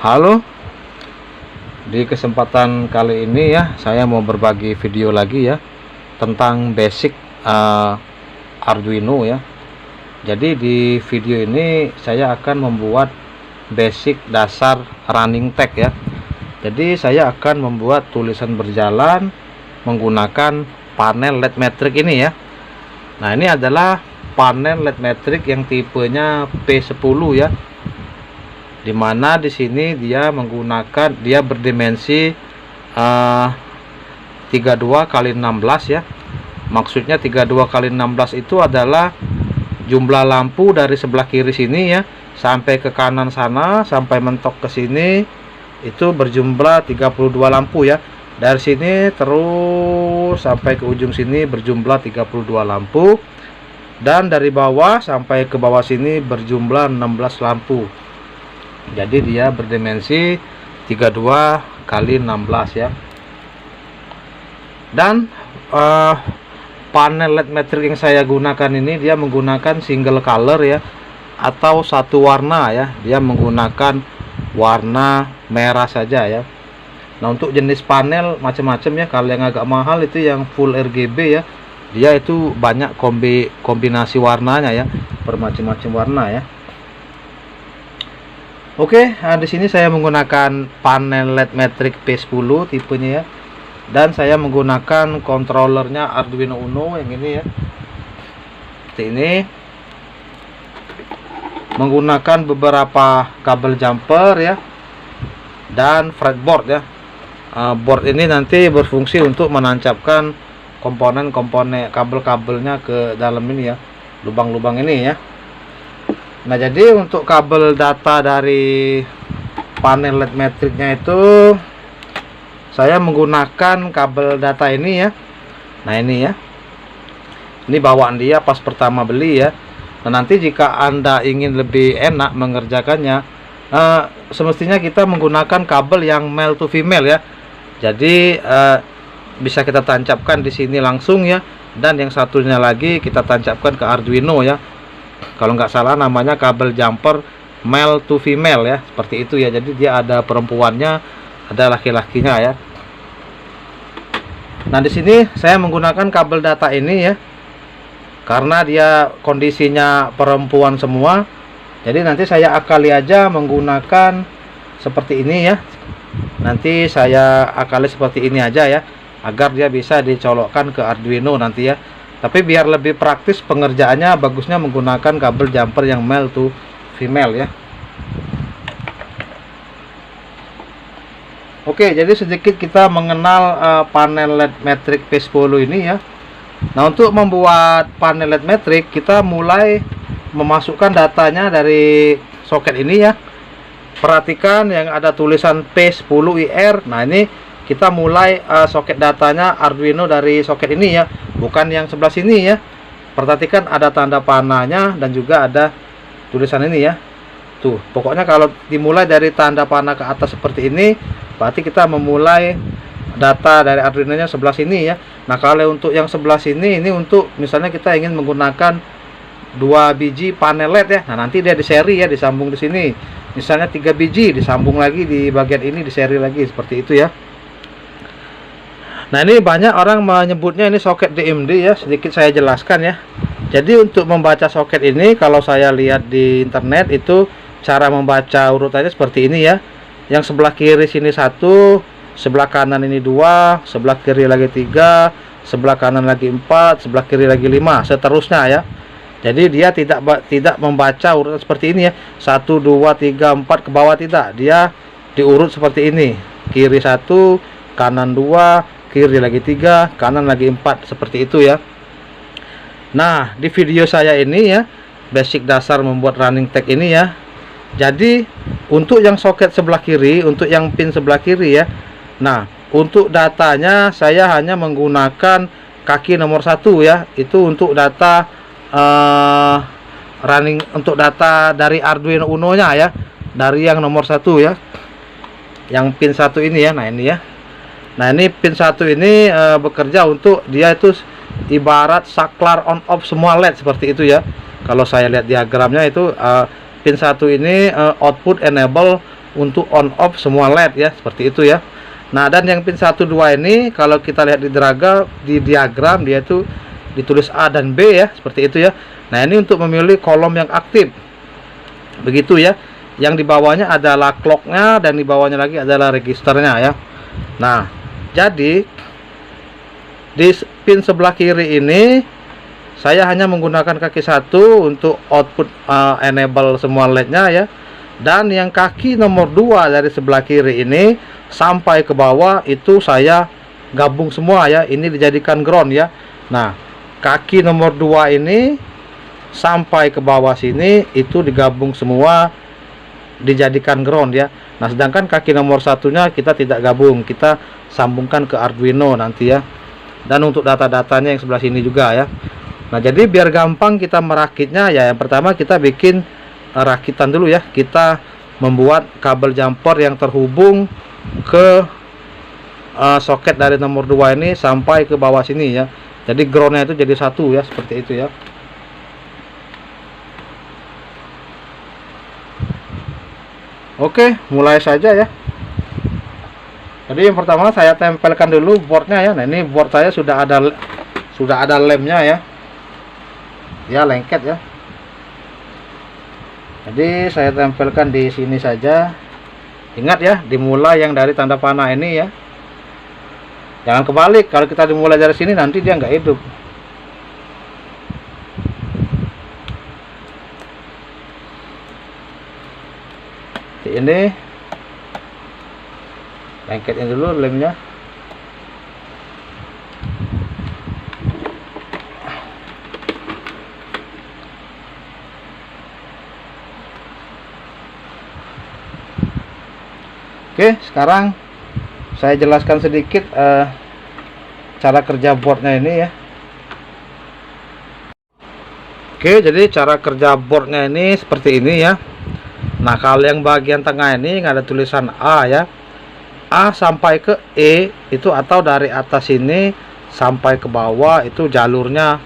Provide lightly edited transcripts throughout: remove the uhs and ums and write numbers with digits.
Halo, di kesempatan kali ini ya saya mau berbagi video lagi ya tentang basic Arduino ya. Jadi di video ini saya akan membuat basic dasar running tag ya. Jadi saya akan membuat tulisan berjalan menggunakan panel LED matrix ini ya. Nah, ini adalah panel LED matrix yang tipenya P10 ya. Dimana di sini dia berdimensi 32 kali 16 ya. Maksudnya 32 kali 16 itu adalah jumlah lampu dari sebelah kiri sini ya sampai ke kanan sana, sampai mentok ke sini itu berjumlah 32 lampu ya. Dari sini terus sampai ke ujung sini berjumlah 32 lampu, dan dari bawah sampai ke bawah sini berjumlah 16 lampu. Jadi dia berdimensi 32 kali 16 ya. Dan panel LED matrix yang saya gunakan ini dia menggunakan single color ya, atau satu warna ya. Dia menggunakan warna merah saja ya. Nah, untuk jenis panel macam-macam ya. Kalau yang agak mahal itu yang full RGB ya. Dia itu banyak kombinasi warnanya ya, bermacam-macam warna ya. Oke, di sini saya menggunakan panel LED matrix P10 tipenya ya. Dan saya menggunakan controllernya Arduino Uno yang ini ya. Seperti ini. Menggunakan beberapa kabel jumper ya. Dan fretboard ya. Board ini nanti berfungsi untuk menancapkan komponen-komponen kabel-kabelnya ke dalam ini ya. Lubang-lubang ini ya. Nah, jadi untuk kabel data dari panel LED matrixnya itu saya menggunakan kabel data ini ya. Nah, ini ya. Ini bawaan dia pas pertama beli ya. Nah, nanti jika Anda ingin lebih enak mengerjakannya, semestinya kita menggunakan kabel yang male to female ya. Jadi bisa kita tancapkan di sini langsung ya. Dan yang satunya lagi kita tancapkan ke Arduino ya. Kalau nggak salah namanya kabel jumper male to female ya, seperti itu ya. Jadi dia ada perempuannya, ada laki-lakinya ya. Nah, di sini saya menggunakan kabel data ini ya, karena dia kondisinya perempuan semua. Jadi nanti saya akali aja menggunakan seperti ini ya. Nanti saya akali seperti ini aja ya, agar dia bisa dicolokkan ke Arduino nanti ya. Tapi biar lebih praktis pengerjaannya, bagusnya menggunakan kabel jumper yang male to female ya. Oke, jadi sedikit kita mengenal panel LED matrix P10 ini ya. Nah, untuk membuat panel LED matrix kita mulai memasukkan datanya dari soket ini ya. Perhatikan yang ada tulisan P10IR. Nah, ini kita mulai soket datanya Arduino dari soket ini ya, bukan yang sebelah sini ya. Perhatikan ada tanda panahnya dan juga ada tulisan ini ya. Tuh, pokoknya kalau dimulai dari tanda panah ke atas seperti ini, berarti kita memulai data dari Arduino-nya sebelah sini ya. Nah, kalau untuk yang sebelah sini, ini untuk misalnya kita ingin menggunakan 2 biji panel LED ya. Nah, nanti dia di seri ya, disambung di sini. Misalnya 3 biji, disambung lagi di bagian ini, di seri lagi, seperti itu ya. Nah, ini banyak orang menyebutnya ini soket DMD ya. Sedikit saya jelaskan ya. Jadi untuk membaca soket ini, kalau saya lihat di internet itu cara membaca urutannya seperti ini ya. Yang sebelah kiri sini 1, sebelah kanan ini 2, sebelah kiri lagi 3, sebelah kanan lagi 4, sebelah kiri lagi 5, seterusnya ya. Jadi dia tidak membaca urutan seperti ini ya. 1 2 3 4 ke bawah, tidak. Dia diurut seperti ini. Kiri 1, kanan 2, kiri lagi 3, kanan lagi 4, seperti itu ya. Nah, di video saya ini ya, basic dasar membuat running tag ini ya. Jadi untuk yang soket sebelah kiri, untuk yang pin sebelah kiri ya. Nah, untuk datanya saya hanya menggunakan kaki nomor 1 ya. Itu untuk data untuk data dari Arduino Uno nya ya, dari yang nomor 1 ya, yang pin 1 ini ya. Nah, ini ya. Nah, ini pin 1 ini bekerja untuk dia itu ibarat saklar on off semua LED seperti itu ya. Kalau saya lihat diagramnya itu pin 1 ini output enable untuk on off semua LED ya, seperti itu ya. Nah, dan yang pin 1 2 ini kalau kita lihat di diagram dia itu ditulis A dan B ya, seperti itu ya. Nah, ini untuk memilih kolom yang aktif. Begitu ya. Yang di bawahnya adalah clocknya dan di bawahnya lagi adalah registernya ya. Nah, jadi di pin sebelah kiri ini saya hanya menggunakan kaki 1 untuk output enable semua LED-nya ya. Dan yang kaki nomor 2 dari sebelah kiri ini sampai ke bawah itu saya gabung semua ya. Ini dijadikan ground ya. Nah, kaki nomor 2 ini sampai ke bawah sini itu digabung semua, dijadikan ground ya. Nah, sedangkan kaki nomor satunya kita tidak gabung, kita sambungkan ke Arduino nanti ya. Dan untuk data-datanya yang sebelah sini juga ya. Nah, jadi biar gampang kita merakitnya ya, yang pertama kita bikin rakitan dulu ya. Kita membuat kabel jumper yang terhubung ke soket dari nomor 2 ini sampai ke bawah sini ya. Jadi groundnya itu jadi satu ya, seperti itu ya. Oke, mulai saja ya. Jadi yang pertama saya tempelkan dulu boardnya ya. Nah, ini board saya sudah ada lemnya ya. Ya, lengket ya. Jadi saya tempelkan di sini saja. Ingat ya, dimulai yang dari tanda panah ini ya. Jangan kebalik, kalau kita dimulai dari sini nanti dia nggak hidup. Ini lengketin dulu lemnya. Oke, sekarang saya jelaskan sedikit cara kerja boardnya ini ya. Oke, jadi cara kerja boardnya ini seperti ini ya. Nah, kalau yang bagian tengah ini ada tulisan A ya, A sampai ke E itu, atau dari atas ini sampai ke bawah itu jalurnya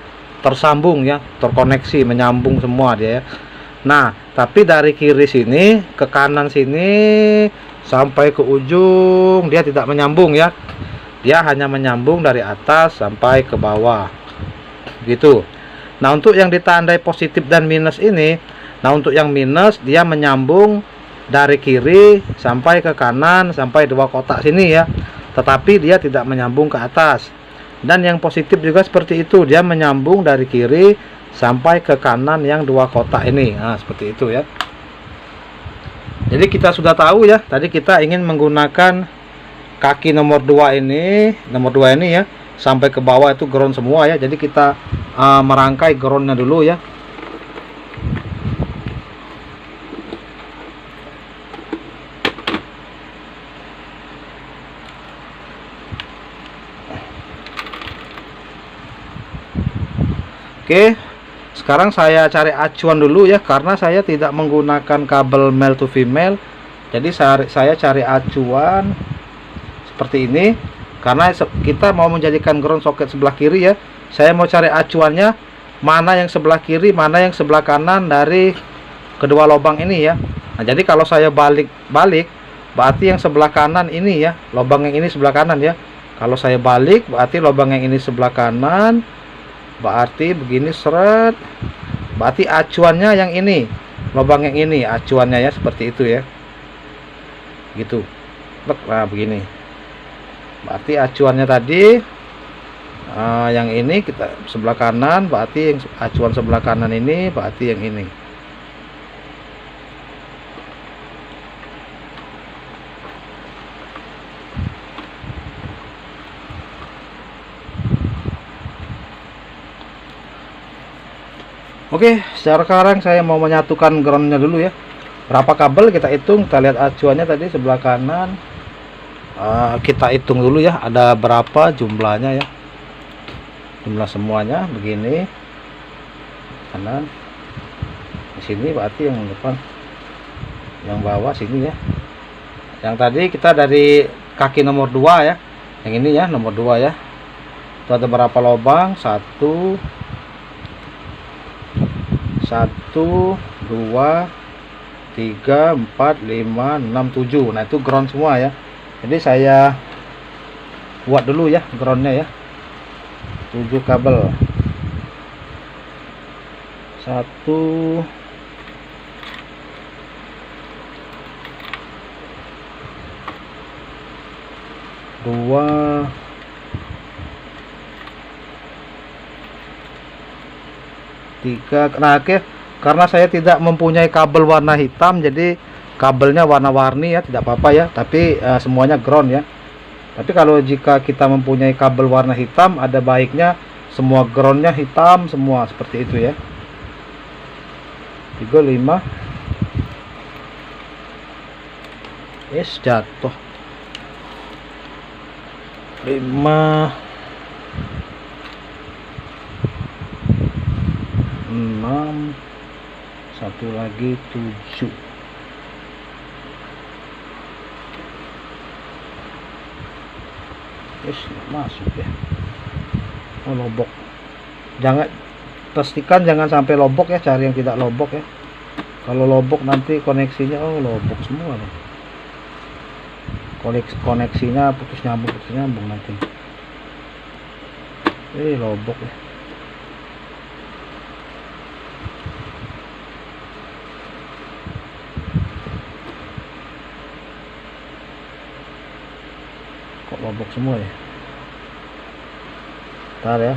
tersambung ya, terkoneksi, menyambung semua dia ya. Nah, tapi dari kiri sini ke kanan sini sampai ke ujung dia tidak menyambung ya. Dia hanya menyambung dari atas sampai ke bawah gitu. Nah, untuk yang ditandai positif dan minus ini, nah untuk yang minus dia menyambung dari kiri sampai ke kanan sampai 2 kotak sini ya, tetapi dia tidak menyambung ke atas. Dan yang positif juga seperti itu, dia menyambung dari kiri sampai ke kanan yang 2 kotak ini. Nah, seperti itu ya. Jadi kita sudah tahu ya, tadi kita ingin menggunakan kaki nomor 2 ini, ya, sampai ke bawah itu ground semua ya. Jadi kita merangkai groundnya dulu ya. Oke, sekarang saya cari acuan dulu ya, karena saya tidak menggunakan kabel male to female. Jadi saya cari acuan seperti ini, karena kita mau menjadikan ground soket sebelah kiri ya. Saya mau cari acuannya mana yang sebelah kiri, mana yang sebelah kanan dari kedua lubang ini ya. Nah, jadi kalau saya balik berarti yang sebelah kanan ini ya, lubang yang ini sebelah kanan ya. Kalau saya balik berarti lubang yang ini sebelah kanan, berarti begini seret, berarti acuannya yang ini, lubang yang ini acuannya ya, seperti itu ya, gitu. Nah, begini berarti acuannya tadi yang ini kita sebelah kanan, berarti yang acuan sebelah kanan ini berarti yang ini. Oke, sekarang saya mau menyatukan groundnya dulu ya. Berapa kabel kita hitung, kita lihat acuannya tadi sebelah kanan. Kita hitung dulu ya, ada berapa jumlahnya ya. Jumlah semuanya begini. Kanan. Di sini berarti yang depan. Yang bawah sini ya. Yang tadi kita dari kaki nomor 2 ya. Yang ini ya, nomor 2 ya. Itu ada berapa lubang? 1 2 3, 4, 5, 6, 7. Nah itu ground semua ya. Jadi saya buat dulu ya groundnya ya. 7 kabel. 1, 2, 3. Nah, oke, karena saya tidak mempunyai kabel warna hitam, jadi kabelnya warna-warni ya, tidak apa-apa ya, tapi semuanya ground ya. Tapi kalau jika kita mempunyai kabel warna hitam, ada baiknya semua groundnya hitam semua, seperti itu ya. 3, 5. Jatuh. 5, 6, satu lagi 7. Masuk ya. Oh, lobok. Jangan, pastikan jangan sampai lobok ya, cari yang tidak lobok ya. Kalau lobok nanti koneksinya lobok semua nih. Koneksinya putus nyambung nanti. Lobok ya. Kok lobok semua ya? Bentar ya.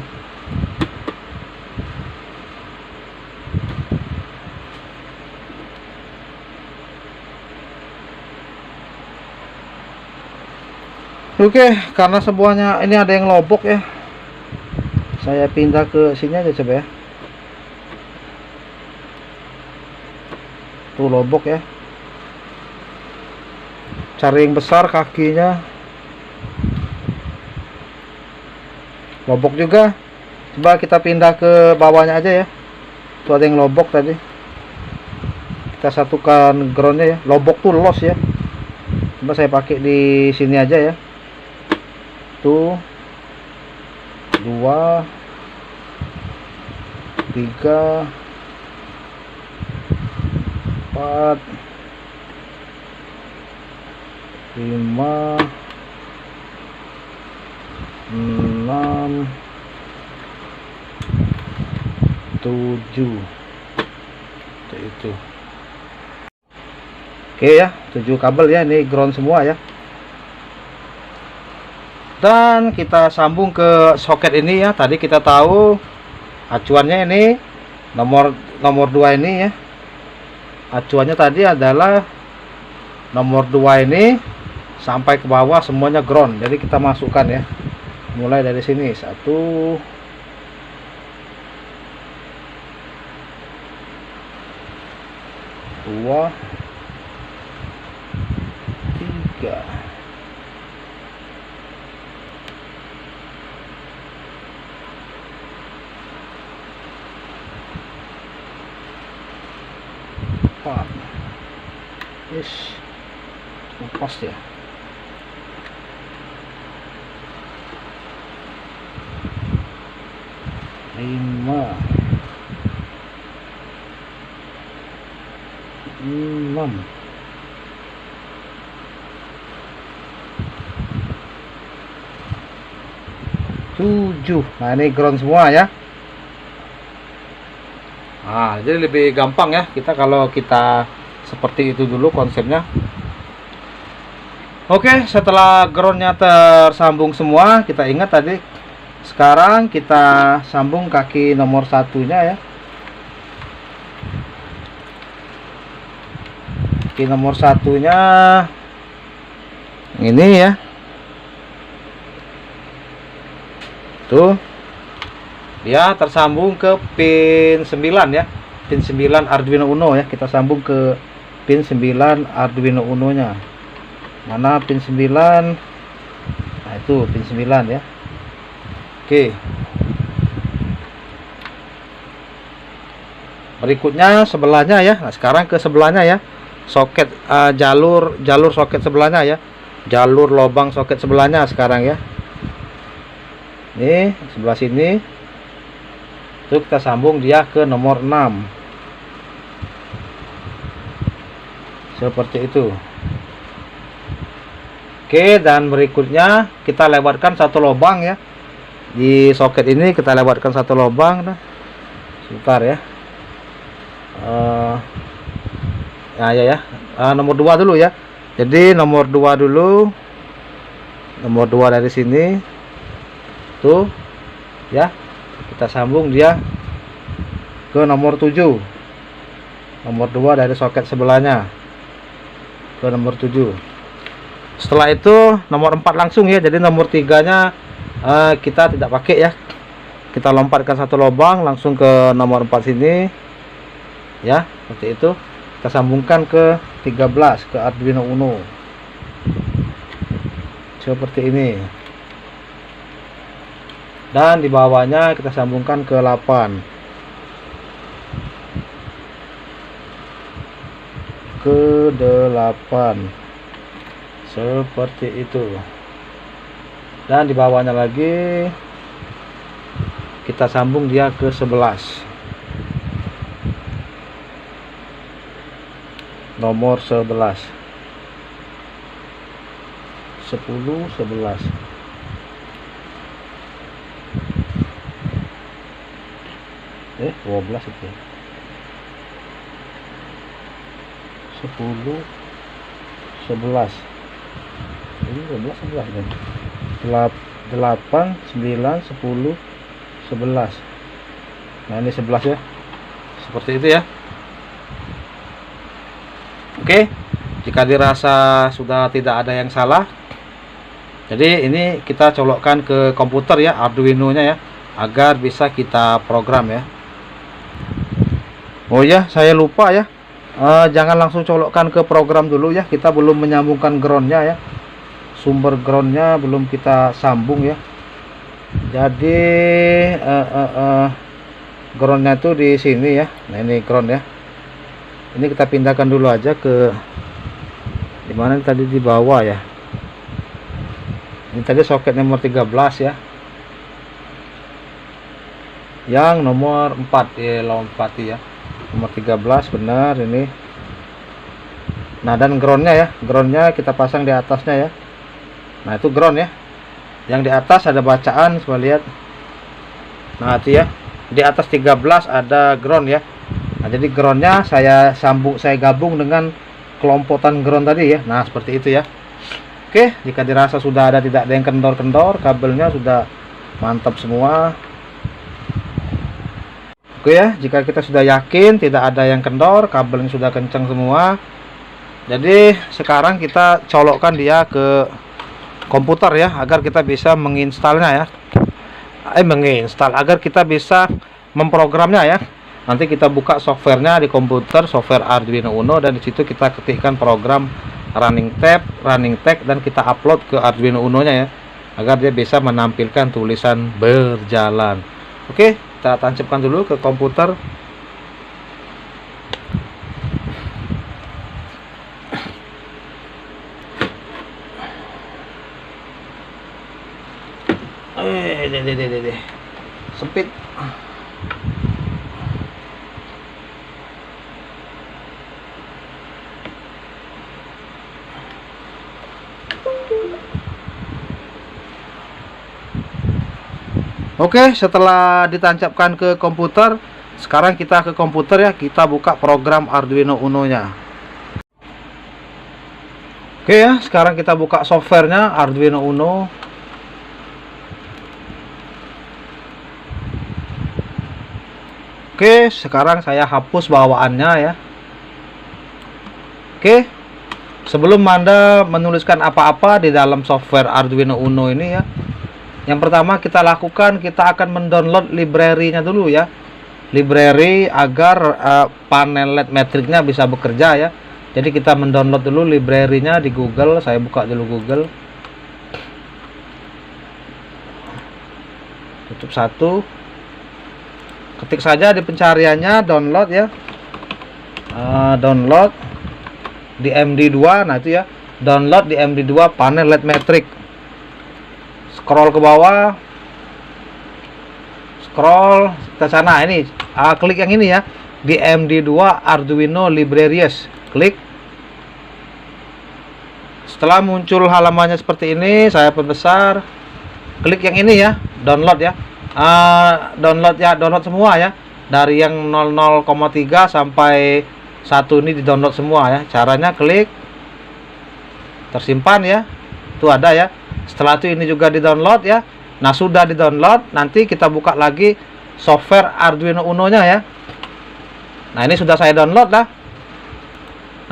Oke, karena semuanya ini ada yang lobok ya, saya pindah ke sini aja coba ya. Tuh lobok ya. Cari yang besar kakinya. Lobok juga. Coba kita pindah ke bawahnya aja ya. Tuh ada yang lobok tadi. Kita satukan groundnya ya. Lobok tuh los ya. Coba saya pakai di sini aja ya. 1, 2, 3, 4, 5, 6, 7. Itu. Oke ya, 7 kabel ya, ini ground semua ya. Dan kita sambung ke soket ini ya. Tadi kita tahu acuannya ini nomor 2 ini ya. Acuannya tadi adalah nomor 2 ini sampai ke bawah semuanya ground. Jadi kita masukkan ya. Mulai dari sini 1, 2, 3. Lepas ya. 5, 6, 7. Nah ini ground semua ya. Nah jadi lebih gampang ya kita kalau kita seperti itu dulu konsepnya. Oke, setelah groundnya tersambung semua, kita ingat tadi. Sekarang kita sambung kaki nomor 1-nya ya. Kaki nomor 1-nya ini ya. Tuh. Dia tersambung ke pin 9 ya. Pin 9 Arduino Uno ya. Kita sambung ke pin 9 Arduino Uno-nya. Mana pin 9? Nah itu pin 9 ya. Oke. Berikutnya sebelahnya ya. Nah sekarang ke sebelahnya ya. Soket jalur soket sebelahnya ya. Jalur lubang soket sebelahnya sekarang ya. Ini sebelah sini. Terus kita sambung dia ke nomor 6. seperti itu. Oke, dan berikutnya kita lewatkan satu lubang ya. Di soket ini kita lewatkan satu lubang. Nah, sebentar ya. Nomor 2 dulu ya. Jadi nomor 2 dulu. Nomor 2 dari sini. Tuh. Ya. Kita sambung dia ke nomor 7. Nomor 2 dari soket sebelahnya ke nomor 7. Setelah itu nomor 4 langsung ya. Jadi nomor 3-nya kita tidak pakai ya. Kita lompatkan satu lubang langsung ke nomor 4 sini. Ya, seperti itu. Kita sambungkan ke 13 ke Arduino Uno. Seperti ini. Dan di bawahnya kita sambungkan ke 8. Ke 8. Seperti itu. Dan di bawahnya lagi kita sambung dia ke 11. Nomor 11. 10, 11. Eh, 12 itu. 10, 11. Ini 12, 11 kan? 8, 9, 10, 11. Nah, ini 11 ya. Seperti itu ya. Oke, jika dirasa sudah tidak ada yang salah, jadi ini kita colokkan ke komputer ya, Arduino-nya ya, agar bisa kita program ya. Oh ya, saya lupa ya, jangan langsung colokkan ke program dulu ya, kita belum menyambungkan groundnya ya, sumber groundnya belum kita sambung ya. Jadi groundnya itu di sini ya. Nah, ini ground ya. Ini kita pindahkan dulu aja ke dimana tadi, di bawah ya. Ini tadi soket nomor 13 ya. Yang nomor 4 ya, lompati ya. Nomor 13 benar ini. Nah, dan groundnya ya. Groundnya kita pasang di atasnya ya. Nah, itu ground ya. Yang di atas ada bacaan, coba lihat. Nah, itu ya. Di atas 13 ada ground ya. Nah, jadi groundnya saya gabung dengan kelompotan ground tadi ya. Nah, seperti itu ya. Oke, jika dirasa sudah tidak ada yang kendor-kendor, kabelnya sudah mantap semua. Oke ya, jika kita sudah yakin tidak ada yang kendor, kabelnya sudah kencang semua. Jadi sekarang kita colokkan dia ke komputer ya, agar kita bisa menginstalnya ya. Menginstal agar kita bisa memprogramnya ya. Nanti kita buka softwarenya di komputer, software Arduino Uno, dan disitu kita ketikkan program running tag, dan kita upload ke Arduino Uno-nya ya, agar dia bisa menampilkan tulisan berjalan. Oke, kita tancapkan dulu ke komputer. Sempit. Oke, setelah ditancapkan ke komputer, sekarang kita ke komputer ya, kita buka program Arduino Uno-nya. Oke ya, sekarang kita buka softwarenya Arduino Uno. Oke, sekarang saya hapus bawaannya ya. Oke, sebelum Anda menuliskan apa-apa di dalam software Arduino Uno ini ya, yang pertama kita lakukan, kita akan mendownload library-nya dulu ya. Library agar panel LED matrixnya bisa bekerja ya. Jadi kita mendownload dulu library-nya di Google. Saya buka dulu Google. Tutup satu. Ketik saja di pencariannya download ya. Download di MD2. Nah itu ya. Download di MD2 panel LED matrix. Scroll ke bawah, scroll ke sana, ini klik yang ini ya, di MD2 Arduino Libraries, klik. Setelah muncul halamannya seperti ini, saya perbesar, klik yang ini ya, download ya. Download semua ya, dari yang 0,3 sampai 1 ini di download semua ya. Caranya klik tersimpan ya, itu ada ya. Setelah itu ini juga di download ya. Nah, sudah di download, nanti kita buka lagi software Arduino Uno nya ya. Nah, ini sudah saya download lah.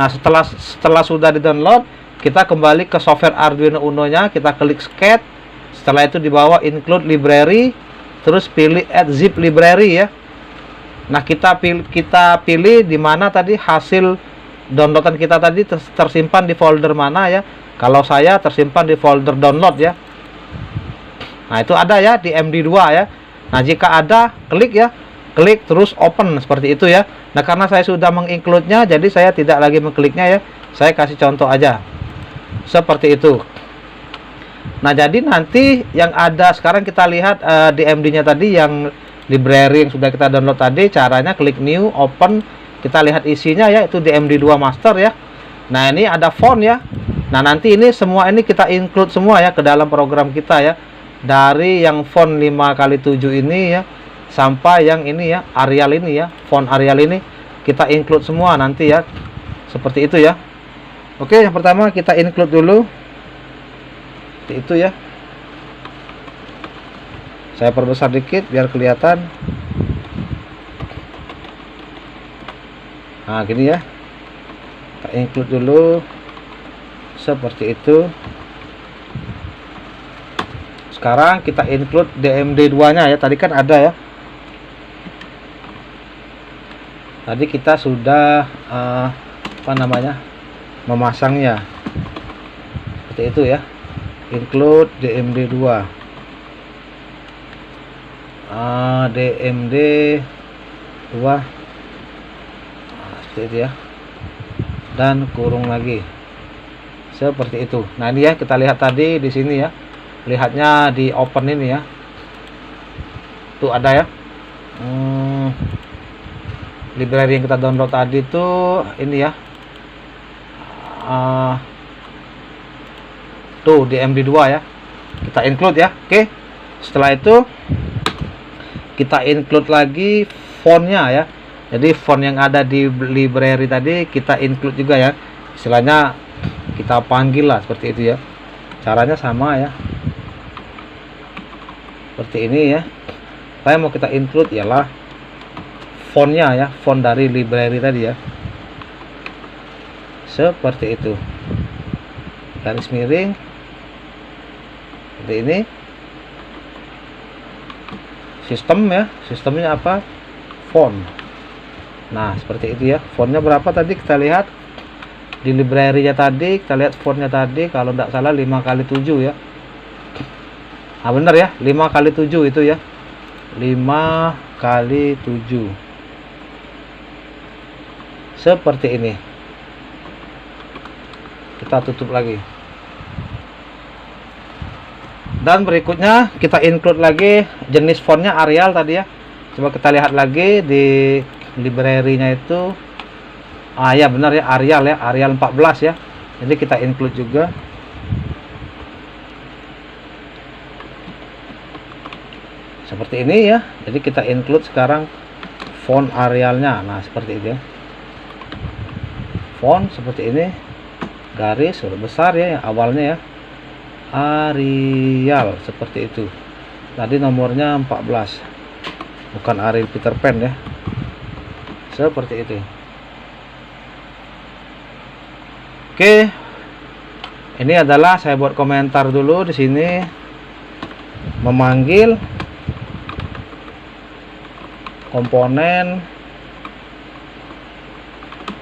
Nah, setelah sudah di download, kita kembali ke software Arduino Uno nya, kita klik sketch. Setelah itu di bawah include library, terus pilih add zip library ya. Nah, kita pilih di mana tadi hasil downloadan kita tadi tersimpan di folder mana ya. Kalau saya tersimpan di folder download ya. Nah, itu ada ya di MD2 ya. Nah, jika ada, klik ya. Klik terus open seperti itu ya. Nah, karena saya sudah menginclude-nya, jadi saya tidak lagi mengkliknya ya. Saya kasih contoh aja. Seperti itu. Nah, jadi nanti yang ada sekarang kita lihat di MD-nya tadi yang library yang sudah kita download tadi, caranya klik new, open, kita lihat isinya ya, itu di MD2 master ya. Nah, ini ada font ya. Nah, nanti ini semua ini kita include semua ya ke dalam program kita ya. Dari yang font 5x7 ini ya, sampai yang ini ya, Arial ini ya, font Arial ini kita include semua nanti ya. Seperti itu ya. Oke, yang pertama kita include dulu. Seperti itu ya. Saya perbesar dikit biar kelihatan. Nah, gini ya. Kita include dulu. Seperti itu. Sekarang kita include DMD2-nya ya. Tadi kan ada ya. Tadi kita sudah memasangnya. Seperti itu ya. Include DMD2. DMD2 seperti itu ya, dan kurung lagi seperti itu. Nah, ini ya, kita lihat tadi di sini ya, lihatnya di open ini ya, tuh ada ya, library yang kita download tadi tuh ini ya, tuh di MD2 ya, kita include ya. Oke, setelah itu kita include lagi fontnya ya. Jadi font yang ada di library tadi kita include juga ya. Istilahnya kita panggil lah seperti itu ya. Caranya sama ya. Seperti ini ya. Saya mau kita include ialah fontnya ya, font dari library tadi ya. Seperti itu. Garis miring. Seperti ini. Sistem ya, sistemnya apa? Font. Nah, seperti itu ya. Fontnya berapa tadi kita lihat di library-nya tadi, kita lihat fontnya tadi kalau tidak salah 5x7 ya. Nah, benar ya, 5x7 itu ya. 5x7. Seperti ini. Kita tutup lagi. Dan berikutnya kita include lagi jenis fontnya Arial tadi ya. Coba kita lihat lagi di library-nya itu. Ya benar ya, Arial ya, Arial 14 ya. Jadi kita include juga. Seperti ini ya. Jadi kita include sekarang font Arialnya. Nah, seperti itu ya. Font seperti ini. Garis sudah besar ya, yang awalnya ya. Arial seperti itu. Tadi nomornya 14. Bukan Arial Peter Pan ya. Seperti itu. Oke. Ini adalah saya buat komentar dulu di sini. Memanggil komponen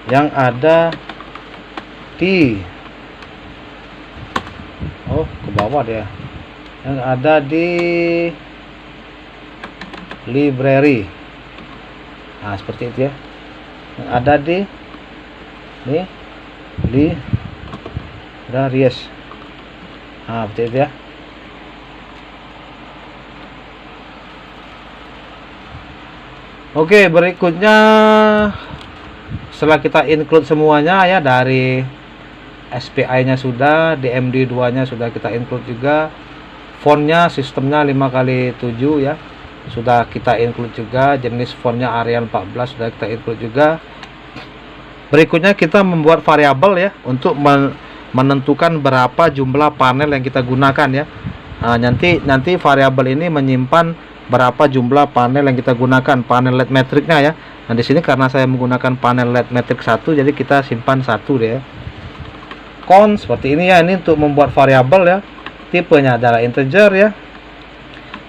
yang ada di ke bawah dia, yang ada di library. Nah, seperti itu ya, yang ada di libraries. Nah, seperti itu ya. Oke, berikutnya setelah kita include semuanya ya dari SPI-nya sudah, DMD2-nya sudah kita include juga, fontnya sistemnya 5x7 ya, sudah kita include juga, jenis fontnya Arial 14 sudah kita include juga. Berikutnya kita membuat variabel ya untuk menentukan berapa jumlah panel yang kita gunakan ya. Nah, nanti variabel ini menyimpan berapa jumlah panel yang kita gunakan, panel LED metriknya ya. Nah, di sini karena saya menggunakan panel LED metrik 1, jadi kita simpan 1 deh ya. Const seperti ini ya, ini untuk membuat variabel ya. Tipenya adalah integer ya.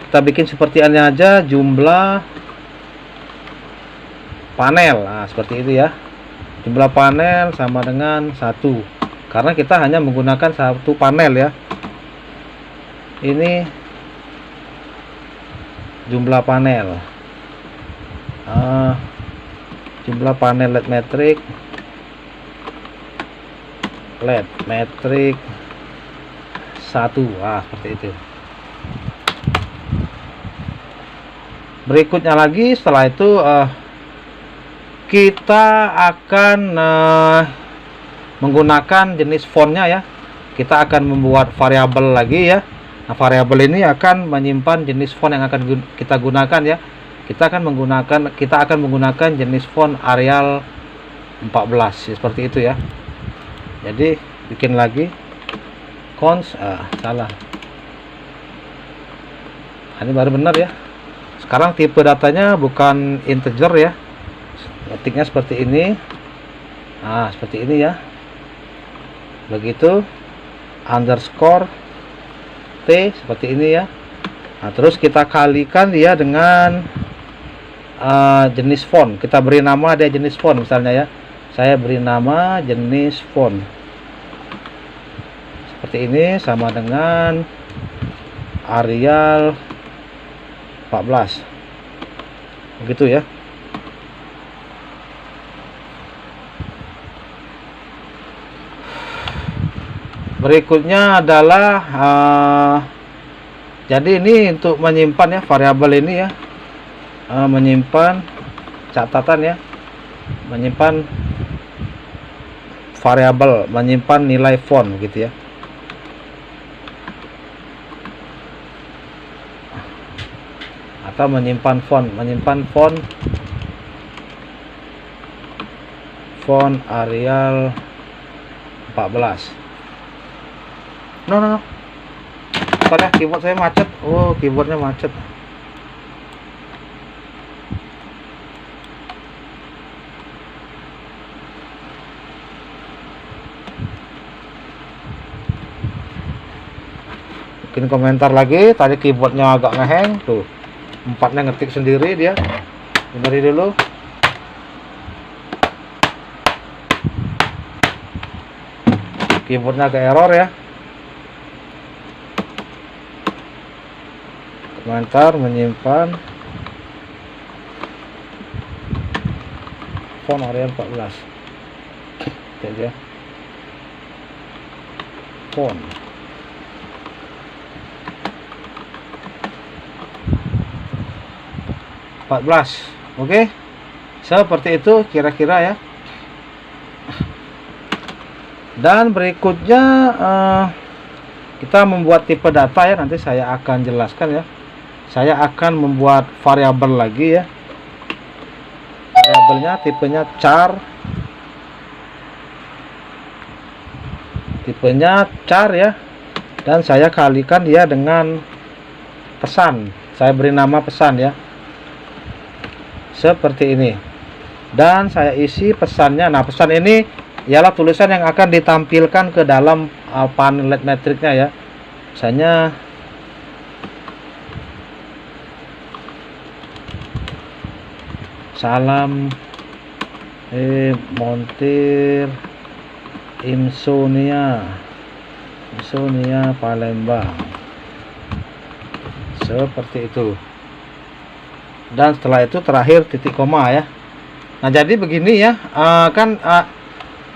Kita bikin seperti ini aja, jumlah panel. Nah, seperti itu ya. Jumlah panel sama dengan 1. Karena kita hanya menggunakan 1 panel ya. Ini jumlah panel. Jumlah panel LED metrik. LED metrik 1. Seperti itu. Berikutnya lagi setelah itu kita akan menggunakan jenis fontnya ya. Kita akan membuat variabel lagi ya. Nah, variabel ini akan menyimpan jenis font yang akan kita gunakan ya. Kita akan menggunakan jenis font Arial 14 ya, seperti itu ya. Jadi bikin lagi const salah. Ini baru benar ya. Sekarang tipe datanya bukan integer ya. Ketiknya seperti ini. Seperti ini ya. Begitu underscore T seperti ini ya. Nah, terus kita kalikan dia dengan jenis font. Kita beri nama dia jenis font misalnya ya. Saya beri nama jenis font. Seperti ini sama dengan Arial 14. Begitu ya. Berikutnya adalah jadi ini untuk menyimpan ya variabel ini ya, menyimpan catatan ya, menyimpan variabel, menyimpan nilai font gitu ya. Atau menyimpan font Arial 14. No. Soalnya keyboard saya macet. Oh, keyboardnya macet. Bikin komentar lagi. Tadi keyboardnya agak ngeheng. Tuh, 4-nya ngetik sendiri dia. Beneri dulu. Keyboardnya agak error ya. Komentar menyimpan font Arial 14. Jadi ya. Font. Oke. Seperti itu kira-kira ya. Dan berikutnya kita membuat tipe data ya, nanti saya akan jelaskan ya. Saya akan membuat variabel lagi ya. Variabelnya tipenya char. Tipenya char ya. Dan saya kalikan dia dengan pesan. Saya beri nama pesan ya. Seperti ini. Dan saya isi pesannya. Nah, pesan ini ialah tulisan yang akan ditampilkan ke dalam panel LED metriknya ya. Misalnya salam montir Insomnia Palembang, seperti itu. Dan setelah itu terakhir titik koma ya. Nah, jadi begini ya,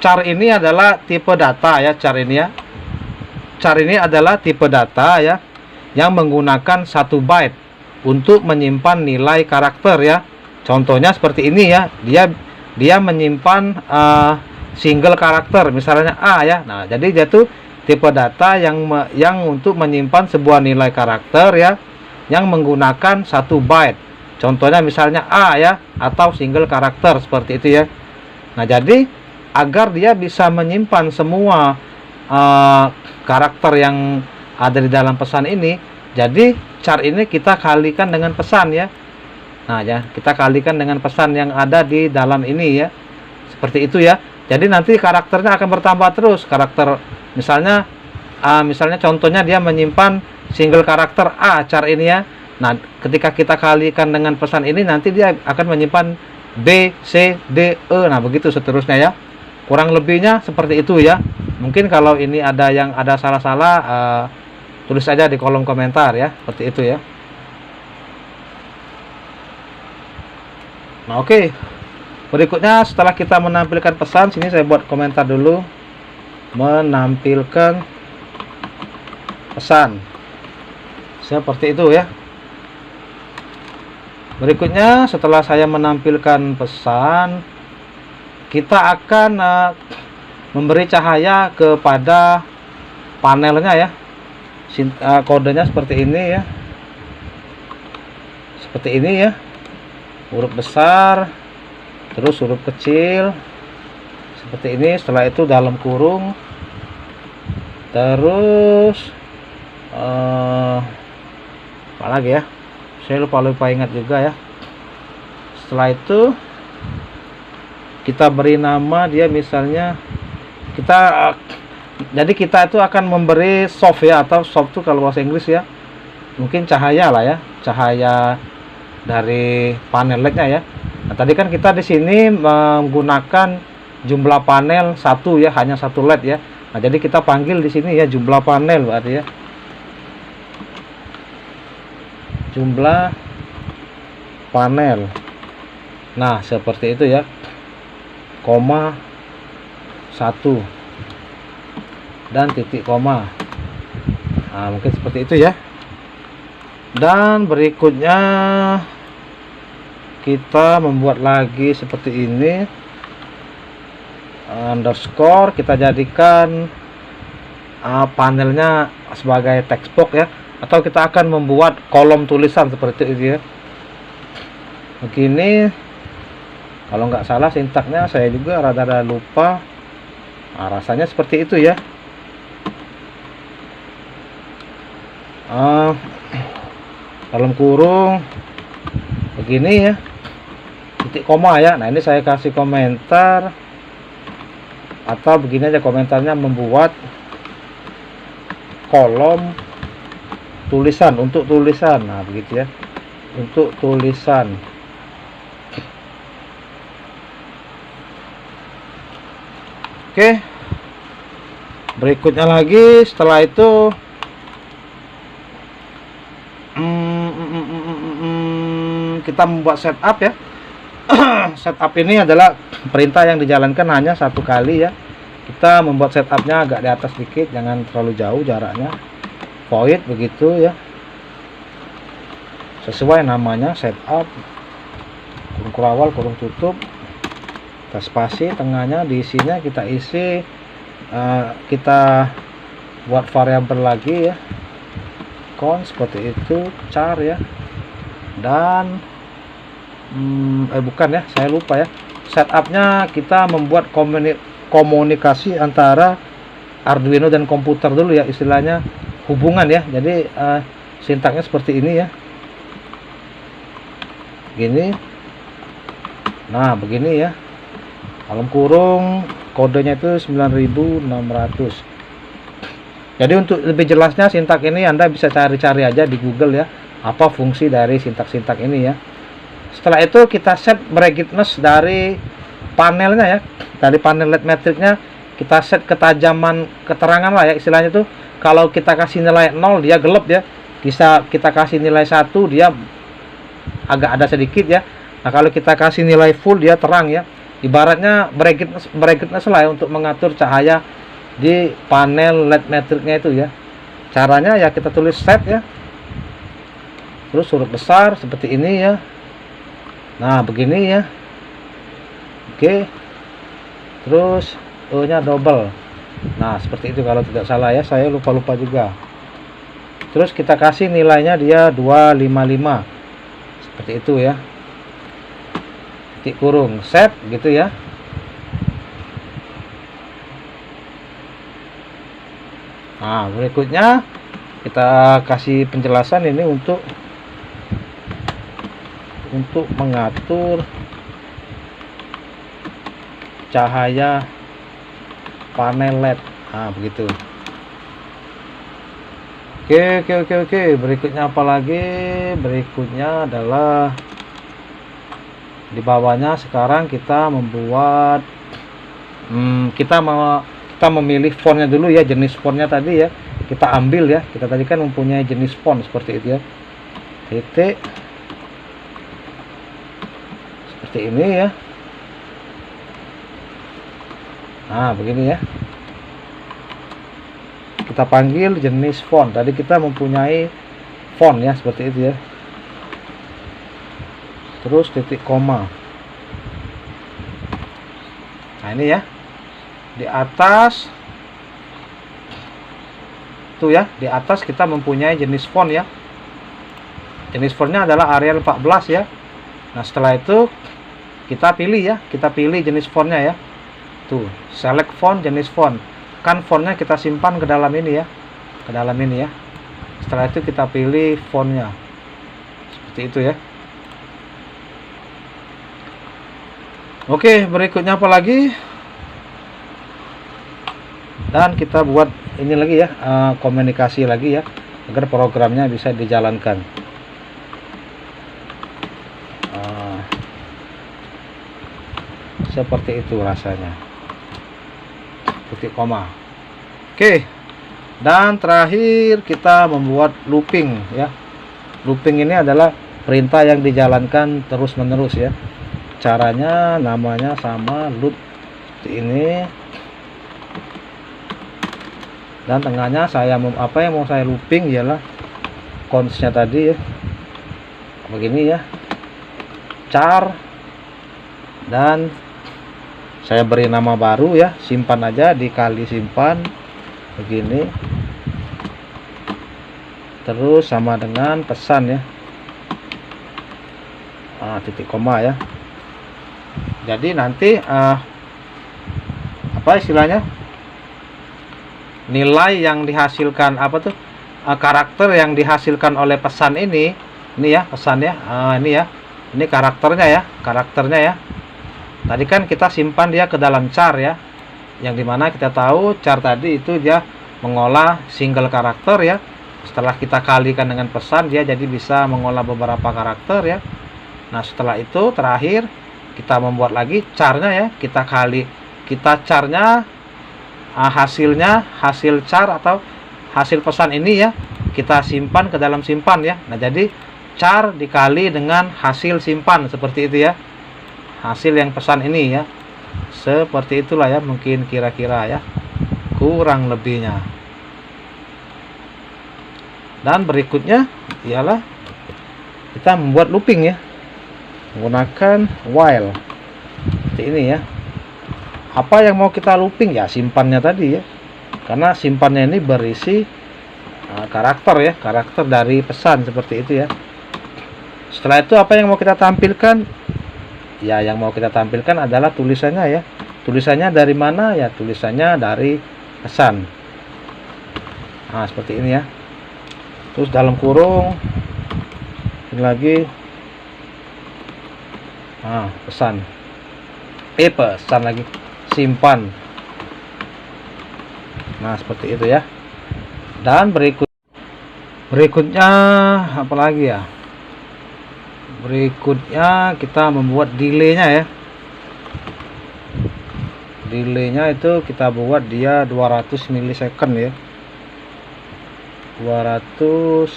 char ini adalah tipe data ya. Char ini adalah tipe data ya, yang menggunakan 1 byte untuk menyimpan nilai karakter ya. Contohnya seperti ini ya, dia menyimpan single karakter, misalnya A ya. Nah, jadi dia tuh tipe data yang untuk menyimpan sebuah nilai karakter ya, yang menggunakan 1 byte. Contohnya misalnya A ya, atau single karakter seperti itu ya. Nah, jadi agar dia bisa menyimpan semua karakter yang ada di dalam pesan ini, jadi char ini kita kalikan dengan pesan ya. Nah ya, kita kalikan dengan pesan yang ada di dalam ini ya, seperti itu ya. Jadi nanti karakternya akan bertambah terus. Karakter misalnya contohnya dia menyimpan single karakter A char ini ya. Nah, ketika kita kalikan dengan pesan ini, nanti dia akan menyimpan B, C, D, E. Nah, begitu seterusnya ya. Kurang lebihnya seperti itu ya. Mungkin kalau ini ada yang ada salah-salah, tulis aja di kolom komentar ya, seperti itu ya. Nah, oke. Berikutnya setelah kita menampilkan pesan, sini saya buat komentar dulu. Menampilkan pesan. Seperti itu ya. Berikutnya setelah saya menampilkan pesan, kita akan memberi cahaya kepada panelnya ya. Kodenya seperti ini ya. Seperti ini ya. Huruf besar, terus huruf kecil seperti ini. Setelah itu dalam kurung, terus apa lagi ya, saya lupa ingat juga ya. Setelah itu kita beri nama dia, misalnya jadi kita itu akan memberi soft ya, atau soft itu kalau bahasa Inggris ya, mungkin cahaya lah ya, cahaya dari panel LED-nya ya. Nah, tadi kan kita di sini menggunakan jumlah panel 1 ya, hanya 1 LED ya. Nah, jadi kita panggil di sini ya jumlah panel berarti ya. Jumlah panel. Nah, seperti itu ya. Koma 1 dan titik koma. Nah, mungkin seperti itu ya. Dan berikutnya kita membuat lagi seperti ini, underscore, kita jadikan panelnya sebagai text box ya, atau kita akan membuat kolom tulisan seperti itu ya. Begini, kalau nggak salah sintaknya, saya juga rada-rada lupa. Nah, rasanya seperti itu ya. Dalam kurung begini ya, titik koma ya. Nah, ini saya kasih komentar, atau begini aja komentarnya, membuat kolom tulisan untuk tulisan. Nah, begitu ya, untuk tulisan. Oke, berikutnya lagi setelah itu kita membuat setup ya. Setup ini adalah perintah yang dijalankan hanya 1 kali ya. Kita membuat setupnya agak di atas dikit, jangan terlalu jauh jaraknya. Void begitu ya, sesuai namanya setup. Kurung awal, kurung tutup, kita spasi, tengahnya diisinya kita isi. Kita buat variabel lagi ya, count seperti itu, char ya. Dan bukan ya, saya lupa ya. Setupnya kita membuat komunikasi antara Arduino dan komputer dulu ya, istilahnya hubungan ya. Jadi sintaknya seperti ini ya, gini. Nah, begini ya, dalam kurung kodenya itu 9600. Jadi untuk lebih jelasnya sintak ini Anda bisa cari-cari aja di Google ya, apa fungsi dari sintak-sintak ini ya. Setelah itu kita set brightness dari panelnya ya, dari panel LED matrixnya kita set ketajaman keterangan lah ya, istilahnya tuh. Kalau kita kasih nilai 0 dia gelap ya, bisa kita kasih nilai 1 dia agak ada sedikit ya. Nah, kalau kita kasih nilai full dia terang ya. Ibaratnya brightness lah ya, untuk mengatur cahaya di panel LED matrixnya itu ya. Caranya ya kita tulis set ya, terus huruf besar seperti ini ya. Nah, begini ya. Oke. Terus E nya double. Nah seperti itu kalau tidak salah ya, saya lupa juga. Terus kita kasih nilainya dia 255 seperti itu ya, titik kurung, set gitu ya. Nah berikutnya kita kasih penjelasan ini untuk mengatur cahaya panel LED. Nah begitu. Oke. Berikutnya apa lagi? Berikutnya adalah di bawahnya sekarang kita membuat kita memilih fontnya dulu ya, jenis fontnya tadi ya. Kita ambil ya. Kita tadi kan mempunyai jenis font seperti itu ya. Titik seperti ini ya. Nah, begini ya. Kita panggil jenis font. Tadi kita mempunyai font ya seperti itu ya. Terus titik koma. Nah ini ya, di atas tuh ya, di atas kita mempunyai jenis font ya. Jenis fontnya adalah Arial 14 ya. Nah setelah itu kita pilih ya, kita pilih jenis fontnya ya. Tuh, select font, jenis font. Kan fontnya kita simpan ke dalam ini ya, ke dalam ini ya. Setelah itu kita pilih fontnya seperti itu ya. Oke, berikutnya apa lagi? Dan kita buat ini lagi ya, komunikasi lagi ya, agar programnya bisa dijalankan. Seperti itu rasanya. Titik koma. Oke. Dan terakhir kita membuat looping ya. Looping ini adalah perintah yang dijalankan terus-menerus ya. Caranya namanya sama, loop seperti ini. Dan tengahnya apa yang mau saya looping ialah consnya tadi ya. Begini ya. Char, dan saya beri nama baru ya, simpan aja, dikali simpan begini. Terus sama dengan pesan ya. Titik koma ya. Jadi nanti apa istilahnya, nilai yang dihasilkan apa tuh, karakter yang dihasilkan oleh pesan ini ya pesan ya. Ini ya, ini karakternya ya. Tadi kan kita simpan dia ke dalam char ya, yang dimana kita tahu char tadi itu dia mengolah single karakter ya. Setelah kita kalikan dengan pesan, dia jadi bisa mengolah beberapa karakter ya. Nah setelah itu terakhir kita membuat lagi charnya ya, kita charnya, hasil char atau hasil pesan ini ya, kita simpan ke dalam simpan ya. Nah jadi char dikali dengan hasil simpan seperti itu ya, hasil yang pesan ini ya. Seperti itulah ya, mungkin kira-kira ya, kurang lebihnya. Dan berikutnya ialah kita membuat looping ya, menggunakan while seperti ini ya. Apa yang mau kita looping ya, simpannya tadi ya, karena simpannya ini berisi karakter ya, karakter dari pesan seperti itu ya. Setelah itu apa yang mau kita tampilkan ya, yang mau kita tampilkan adalah tulisannya ya. Tulisannya dari mana ya? Tulisannya dari pesan. Nah seperti ini ya. Terus dalam kurung ini lagi pesan, pesan lagi, simpan. Nah seperti itu ya. Dan berikutnya apa lagi ya? Berikutnya kita membuat delaynya ya. Delaynya itu kita buat dia 200 milisecond ya, 200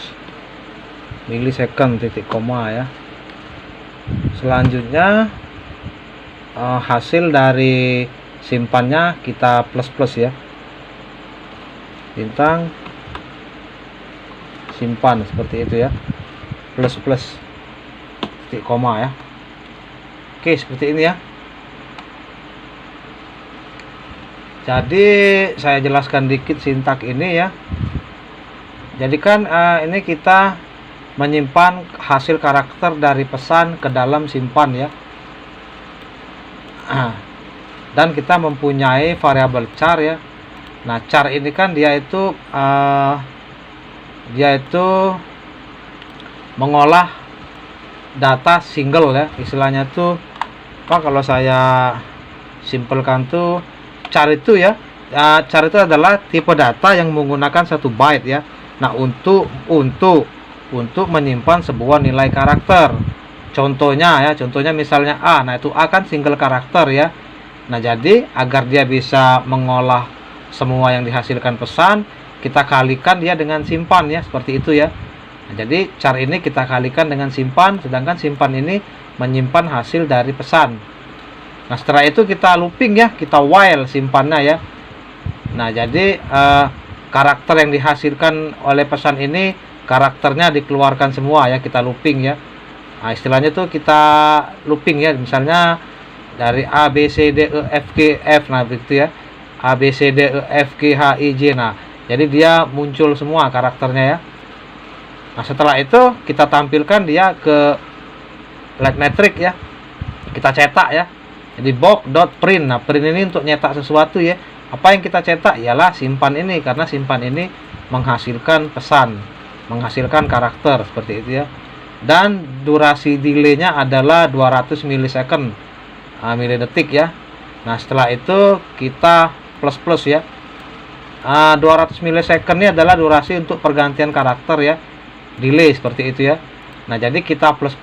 milisecond titik koma ya. Selanjutnya hasil dari simpannya kita plus ya, bintang simpan seperti itu ya, plus titik koma ya. Oke seperti ini ya. Jadi saya jelaskan dikit sintak ini ya. Jadi kan ini kita menyimpan hasil karakter dari pesan ke dalam simpan ya. Dan kita mempunyai variabel char ya. Nah, char ini kan dia itu mengolah data single ya. Istilahnya tuh apa, kalau saya simpelkan tuh, char itu ya, char itu adalah tipe data yang menggunakan 1 byte ya. Nah, untuk menyimpan sebuah nilai karakter. Contohnya misalnya A. Nah, itu A kan single karakter ya. Nah, jadi agar dia bisa mengolah semua yang dihasilkan pesan, kita kalikan dia dengan simpan ya, seperti itu ya. Nah, jadi char ini kita kalikan dengan simpan, sedangkan simpan ini menyimpan hasil dari pesan. Nah, setelah itu kita looping ya, kita while simpannya ya. Nah, jadi karakter yang dihasilkan oleh pesan ini, karakternya dikeluarkan semua ya, kita looping ya. Nah, istilahnya tuh kita looping ya, misalnya dari A, B, C, D, E, F, G, F. Nah, begitu ya, A, B, C, D, E, F, G, H, I, J. Nah, jadi dia muncul semua karakternya ya. Nah, setelah itu kita tampilkan dia ke LED matrix ya, kita cetak ya. Jadi box.print. Nah, print ini untuk nyetak sesuatu ya. Apa yang kita cetak ialah simpan ini, karena simpan ini menghasilkan pesan, menghasilkan karakter, seperti itu ya. Dan durasi delaynya adalah 200 milisecond, milidetik ya. Nah, setelah itu kita plus ya. 200 milisecond ini adalah durasi untuk pergantian karakter ya, delay, seperti itu ya. Nah, jadi kita plus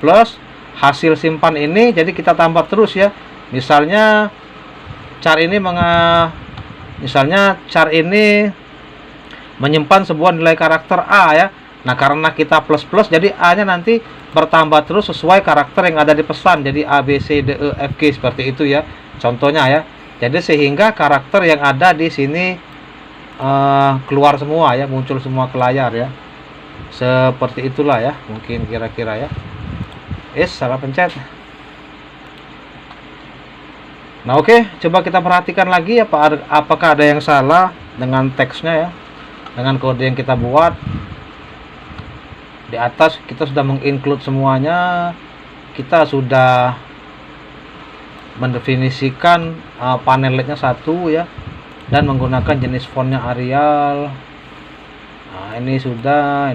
hasil simpan ini, jadi kita tambah terus ya. Misalnya char ini menyimpan sebuah nilai karakter A ya. Nah, karena kita plus jadi A nya nanti bertambah terus sesuai karakter yang ada di pesan. Jadi A, B, C, D, E, F, G, seperti itu ya, contohnya ya. Jadi sehingga karakter yang ada di sini keluar semua ya, muncul semua ke layar ya. Seperti itulah ya, mungkin kira-kira ya. Salah pencet. Nah, oke, coba kita perhatikan lagi apakah ada yang salah dengan teksnya ya, dengan kode yang kita buat. Di atas kita sudah menginclude semuanya, kita sudah mendefinisikan panel LED-nya 1 ya, dan menggunakan jenis fontnya Arial. Nah, ini sudah.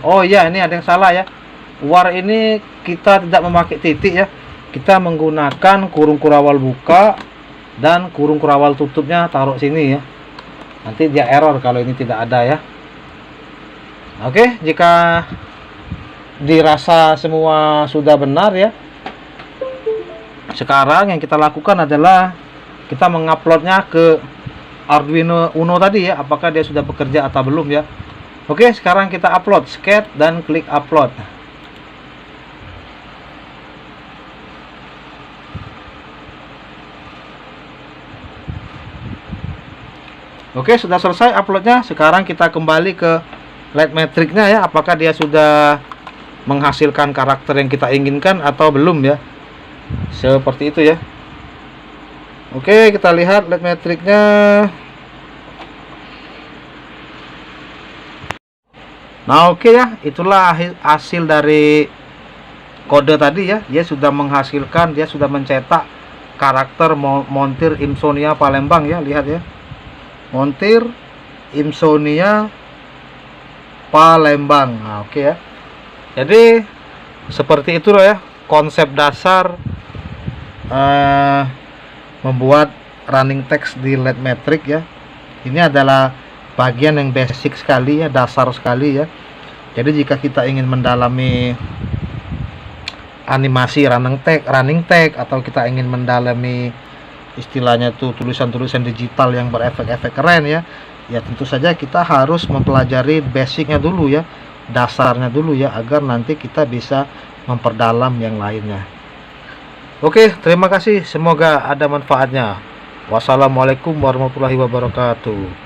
Oh iya, ini ada yang salah ya. War ini kita tidak memakai titik ya, kita menggunakan kurung kurawal buka dan kurung kurawal tutupnya taruh sini ya. Nanti dia error kalau ini tidak ada ya. Oke, jika dirasa semua sudah benar ya, sekarang yang kita lakukan adalah kita menguploadnya ke Arduino Uno tadi ya, apakah dia sudah bekerja atau belum ya. Oke, sekarang kita upload, scat dan klik upload. Oke, sudah selesai uploadnya. Sekarang kita kembali ke LED matrix-nya ya, apakah dia sudah menghasilkan karakter yang kita inginkan atau belum ya. Seperti itu ya. Oke, kita lihat LED matrix-nya. Nah, oke ya, itulah hasil dari kode tadi ya. Dia sudah menghasilkan, dia sudah mencetak karakter montir Insomnia Palembang ya, lihat ya. Montir Insomnia Palembang. Nah, oke ya. Jadi seperti itu loh ya konsep dasar membuat running text di LED matrix ya. Ini adalah bagian yang basic sekali ya, dasar sekali ya. Jadi jika kita ingin mendalami animasi running text atau kita ingin mendalami istilahnya tuh tulisan-tulisan digital yang berefek-efek keren ya, ya tentu saja kita harus mempelajari basicnya dulu ya, dasarnya dulu ya, agar nanti kita bisa memperdalam yang lainnya. Oke, terima kasih, semoga ada manfaatnya. Wassalamualaikum warahmatullahi wabarakatuh.